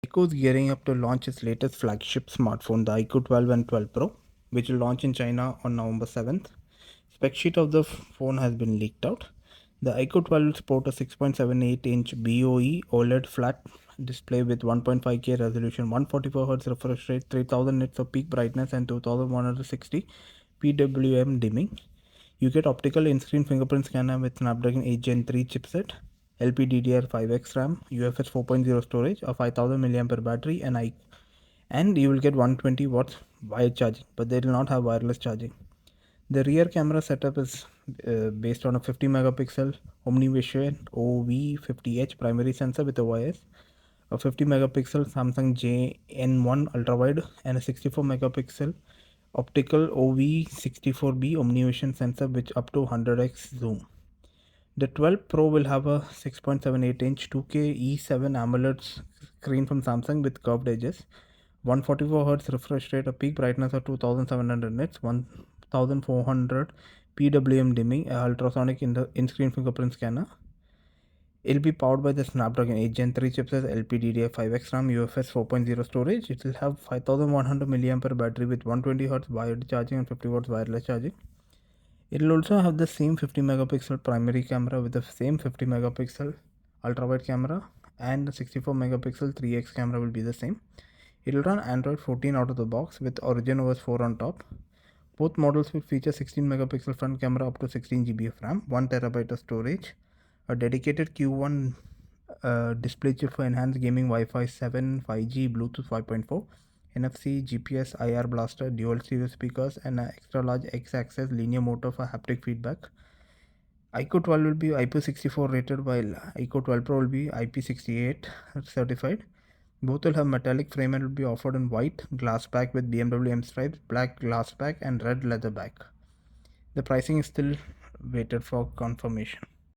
iQOO is gearing up to launch its latest flagship smartphone, the iQOO 12 and 12 Pro, which will launch in China on November 7th. Spec sheet of the phone has been leaked out. The iQOO 12 will support a 6.78-inch BOE OLED flat display with 1.5K resolution, 144Hz refresh rate, 3000 nits of peak brightness, and 2160 PWM dimming. You get optical in-screen fingerprint scanner with Snapdragon 8 Gen 3 chipset, LPDDR5X RAM, UFS 4.0 storage, a 5000 mAh battery, and you will get 120 watts wired charging, but they will not have wireless charging. The rear camera setup is based on a 50 megapixel OmniVision OV50H primary sensor with OIS, a 50 megapixel Samsung JN1 ultra wide, and a 64 megapixel optical OV64B OmniVision sensor with up to 100x zoom. The 12 Pro will have a 6.78-inch 2K E7 AMOLED screen from Samsung with curved edges, 144Hz refresh rate, a peak brightness of 2700 nits, 1400 PWM dimming, a ultrasonic in-screen fingerprint scanner. It'll be powered by the Snapdragon 8 Gen 3 chipset, LPDDR5X RAM, UFS 4.0 storage. It will have 5100 mAh battery with 120Hz wired charging and 50 watts wireless charging. It will also have the same 50 megapixel primary camera with the same 50 megapixel ultra wide camera, and the 64 megapixel 3x camera will be the same. It will run Android 14 out of the box with OriginOS 4 on top. Both models will feature 16 megapixel front camera up to 16 GB of RAM, 1 terabyte of storage, a dedicated Q1 display chip for enhanced gaming, Wi-Fi 7, 5G, Bluetooth 5.4, NFC, GPS, IR blaster, dual stereo speakers, and an extra large X-axis linear motor for haptic feedback. iQOO 12 will be IP64 rated, while iQOO 12 Pro will be IP68 certified. Both will have metallic frame and will be offered in white glass back with BMW M stripes, black glass back, and red leather back. The pricing is still waited for confirmation.